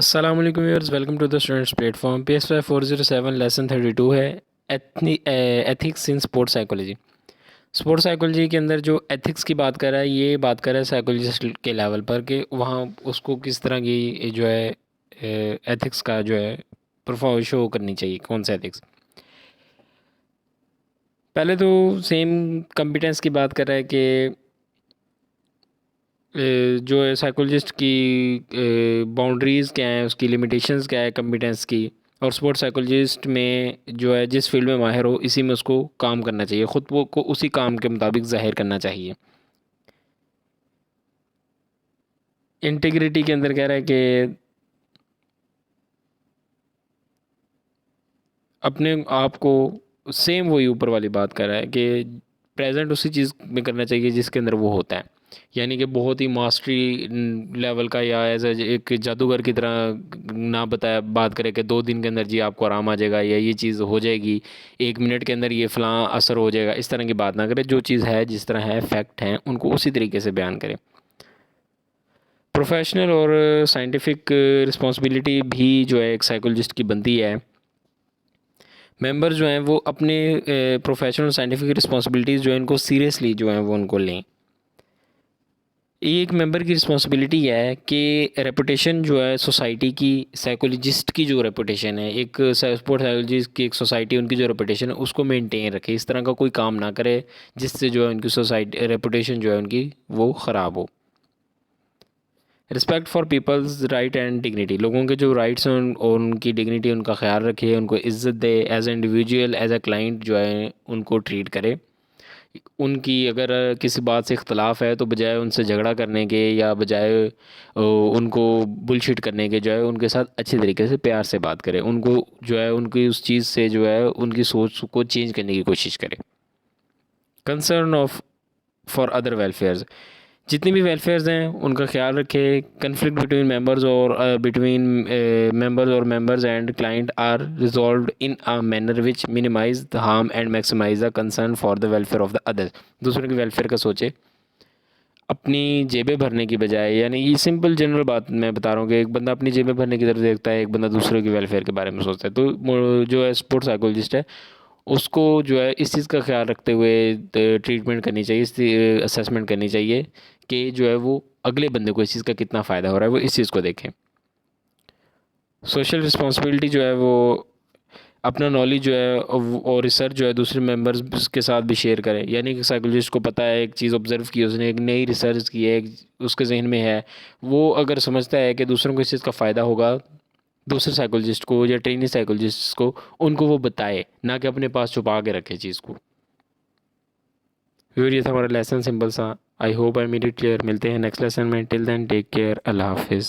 अस्सलामुअलैकुम viewers, welcome to the students platform. PSY 407 lesson 32 है। Ethics in sports psychology. Sports psychology के अंदर जो एथिक्स की बात कर रहा है, ये बात कर रहा है साइकोलॉजिस्ट के लेवल पर कि वहाँ उसको किस तरह की जो है एथिक्स का जो है परफॉर्म शो करनी चाहिए, कौन सा एथिक्स। पहले तो सेम कॉम्पिटेंस की बात कर रहा है कि जो है साइकोलॉजिस्ट की बाउंड्रीज़ क्या हैं, उसकी लिमिटेशंस क्या है कॉम्पिटेंस की। और स्पोर्ट्स साइकोलॉजिस्ट में जो है जिस फील्ड में माहिर हो, इसी में उसको काम करना चाहिए, ख़ुद वो को उसी काम के मुताबिक ज़ाहिर करना चाहिए। इंटीग्रिटी के अंदर कह रहा है कि अपने आप को, सेम वही ऊपर वाली बात कर रहा है कि प्रेजेंट उसी चीज़ में करना चाहिए जिसके अंदर वो होता है। यानी कि बहुत ही मास्टरी लेवल का या एज एक जादूगर की तरह ना बताया बात करे कि 2 दिन के अंदर जी आपको आराम आ जाएगा या ये चीज़ हो जाएगी, 1 मिनट के अंदर ये फ़लाँ असर हो जाएगा, इस तरह की बात ना करे। जो चीज़ है, जिस तरह है, फैक्ट हैं, उनको उसी तरीके से बयान करें। प्रोफेशनल और साइंटिफिक रिस्पॉन्सिबिलिटी भी जो है एक साइकोलॉजिस्ट की बनती है। मेंबर जो हैं वो अपने प्रोफेशनल साइंटिफिक रिस्पॉन्सिबिलिटीज़ जो है इनको सीरियसली जो हैं वो उनको लें। ये एक मेंबर की रिस्पॉन्सिबिलिटी है कि रेपुटेशन जो है सोसाइटी की, साइकोलॉजिस्ट की जो रेपुटेशन है, एक स्पोर्ट साइकोलॉजिस्ट की एक सोसाइटी, उनकी जो रेपुटेशन है उसको मेंटेन रखे। इस तरह का कोई काम ना करे जिससे जो है उनकी सोसाइटी रेपुटेशन जो है उनकी वो ख़राब हो। Respect for peoples right and dignity, लोगों के जो राइट्स हैं और उनकी डिग्निटी, उनका ख्याल रखे, उनको इज़्ज़त दे। As a individual, as a client जो है उनको ट्रीट करे। उनकी अगर किसी बात से इख्तलाफ है तो बजाय उनसे झगड़ा करने के या बजाय उनको बुलशिट करने के, जो है उनके साथ अच्छे तरीके से प्यार से बात करें। उनको जो है उनकी उस चीज़ से जो है उनकी सोच को चेंज करने की कोशिश करें। Concern of for other welfares, जितनी भी वेलफेयर्स हैं उनका ख्याल रखें। कन्फ्लिक्ट बिटवीन मेंबर्स और बिटवीन मेंबर्स और members and client are resolved in a manner which minimise the harm and maximise the concern for the welfare of the others. दूसरों के वेलफेयर का सोचे, अपनी जेबें भरने की बजाय। यानी ये सिंपल जनरल बात मैं बता रहा हूँ कि एक बंदा अपनी जेबें भरने की तरफ देखता है, एक बंदा दूसरों के वेलफेयर के बारे में सोचता है। तो जो है स्पोर्ट्स साइकोलॉजिस्ट है, उसको जो है इस चीज़ का ख्याल रखते हुए ट्रीटमेंट करनी चाहिए, इसकी असेसमेंट करनी चाहिए कि जो है वो अगले बंदे को इस चीज़ का कितना फ़ायदा हो रहा है, वो इस चीज़ को देखें। सोशल रिस्पॉन्सिबिलिटी जो है वो अपना नॉलेज जो है और रिसर्च जो है दूसरे मेंबर्स के साथ भी शेयर करें। यानी कि साइकोलॉजिस्ट को पता है, एक चीज़ ऑब्जर्व की, उसने एक नई रिसर्च की है, उसके जहन में है, वो अगर समझता है कि दूसरों को इस चीज़ का फ़ायदा होगा, दूसरे साइकोलॉजिस्ट को या ट्रेनी साइकोलॉजिस्ट को उनको वो बताए, ना कि अपने पास छुपा के रखे चीज़ को। व्यूअर, ये था हमारा लेसन, सिंपल सा। I hope I made it clear. मिलते हैं नेक्स्ट लेसन में। टिल देन टेक केयर, अल्लाह हाफिज़।